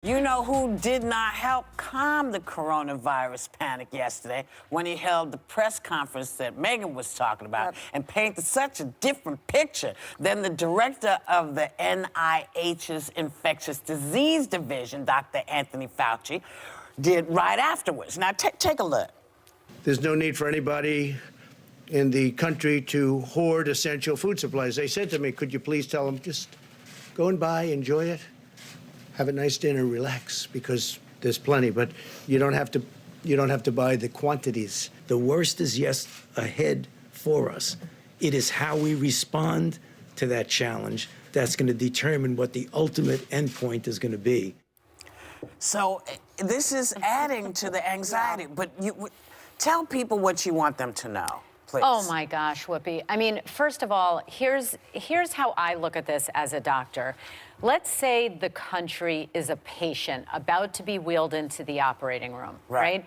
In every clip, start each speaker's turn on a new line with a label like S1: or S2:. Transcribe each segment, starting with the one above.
S1: You know who did not help calm the coronavirus panic yesterday when he held the press conference that Megan was talking about and painted such a different picture than the director of the NIH's Infectious Disease Division, Dr. Anthony Fauci, did right afterwards. Now, take a look.
S2: There's no need for anybody in the country to hoard essential food supplies. They said to me, could you please tell them, just go and buy, enjoy it, have a nice dinner, relax, because there's plenty, but you don't have to buy the quantities.
S3: The worst is yes ahead for us. It is how we respond to that challenge that's going to determine what the ultimate endpoint is going to be.
S1: So this is adding to the anxiety, but tell people what you want them to know, please.
S4: Oh my gosh, Whoopi. I mean, first of all, here's how I look at this as a doctor. Let's say the country is a patient about to be wheeled into the operating room, right?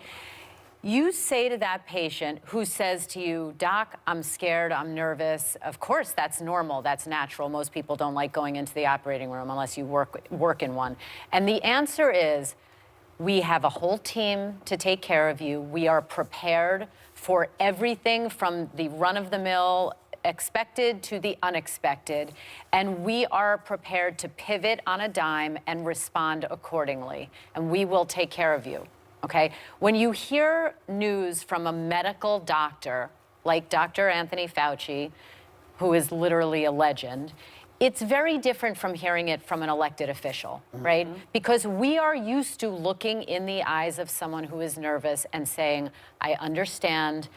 S4: You say to that patient who says to you, Doc, I'm scared, I'm nervous. Of course, that's normal, that's natural. Most people don't like going into the operating room unless you work in one. And the answer is, we have a whole team to take care of you. We are prepared for everything from the run-of-the-mill expected to the unexpected, and we are prepared to pivot on a dime and respond accordingly, and we will take care of you, okay? When you hear news from a medical doctor like Dr. Anthony Fauci, who is literally a legend, it's very different from hearing it from an elected official, right? Because we are used to looking in the eyes of someone who is nervous and saying, I understand,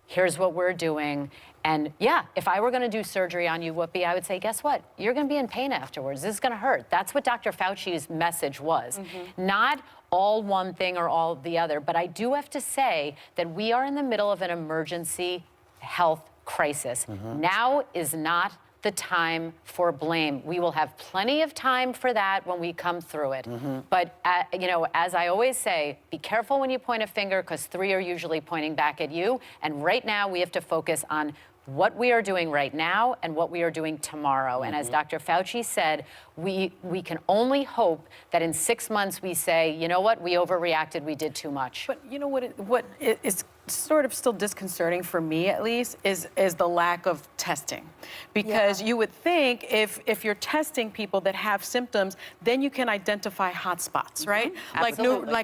S4: here's what we're doing. And yeah, if I were going to do surgery on you, Whoopi, I would say, guess what? You're going to be in pain afterwards. This is going to hurt. That's what Dr. Fauci's message was. Not all one thing or all the other. But I do have to say that we are in the middle of an emergency health crisis. Now is not the time for blame. We will have plenty of time for that when we come through it. But, you know, as I always say, be careful when you point a finger, because three are usually pointing back at you. And right now, we have to focus on what we are doing right now and what we are doing tomorrow. And as Dr. Fauci said, we can only hope that in 6 months we say, you know what, we overreacted, we did too much.
S5: But you know what is sort of still disconcerting for me, at least, is the lack of testing. Because you would think if you're testing people that have symptoms, then you can identify hotspots, right? Like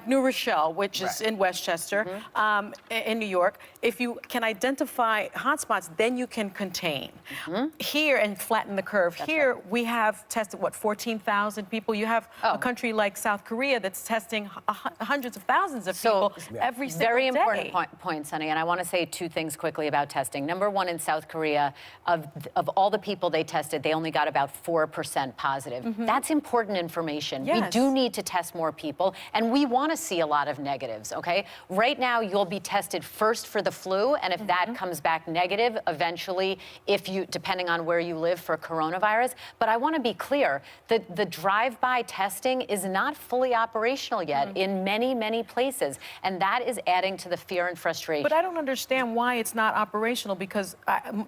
S5: New Rochelle, which is in Westchester, in New York. If you can identify hotspots, then you can contain. Here, and flatten the curve. Here, we have tested, what, 14,000 people? You have a country like South Korea that's testing hundreds of thousands of people every single day.
S4: Very important point, Sonny, and I want to say two things quickly about testing. Number one, in South Korea, of all the people they tested, they only got about 4% positive. That's important information. We do need to test more people, and we want to see a lot of negatives, okay? Right now, you'll be tested first for the flu, and if that comes back negative, eventually, depending on where you live, for coronavirus. But I want to be clear, the drive-by testing is not fully operational yet in many, many places, and that is adding to the fear and frustration.
S5: But I don't understand why it's not operational, because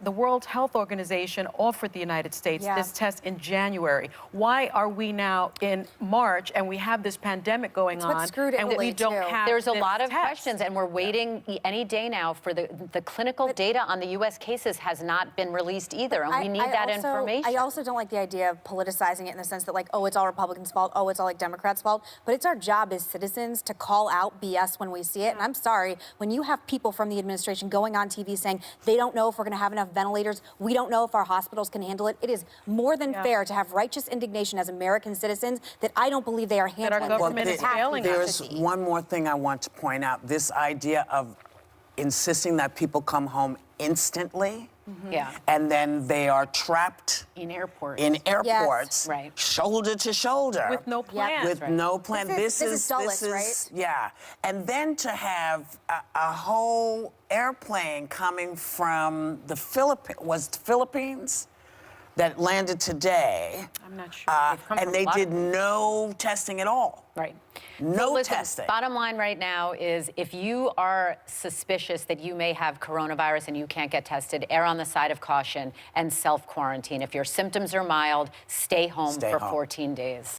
S5: the World Health Organization offered the United States this test in January. Why are we now in March and we have this pandemic going on and we don't have
S4: There's a lot of
S5: test.
S4: questions, and we're waiting any day now for the clinical data on the U.S. cases has not been released either, and we need that information.
S6: I also don't like the idea of politicizing it in the sense that, like, oh, it's all Republicans' fault, oh, it's all, like, Democrats' fault. But it's our job as citizens to call out BS when we see it. And I'm sorry, when you have people from the administration going on TV saying they don't know if we're going to have enough ventilators, we don't know if our hospitals can handle it, it is more than fair to have righteous indignation as American citizens that I don't believe they are handling.
S5: That our government is failing us.
S1: There's one more thing I want to point out. This idea of insisting that people come home instantly, and then they are trapped
S4: in airports,
S1: shoulder to shoulder,
S5: with no plan.
S1: With no plan.
S6: This is Dulles, right?
S1: Yeah, and then to have a whole airplane coming from the Philippines that landed today.
S5: I'm not sure.
S1: And they did no testing at all.
S4: Right.
S1: No
S4: listen,
S1: testing.
S4: Bottom line right now is, if you are suspicious that you may have coronavirus and you can't get tested, err on the side of caution and self-quarantine. If your symptoms are mild, stay home for 14 days.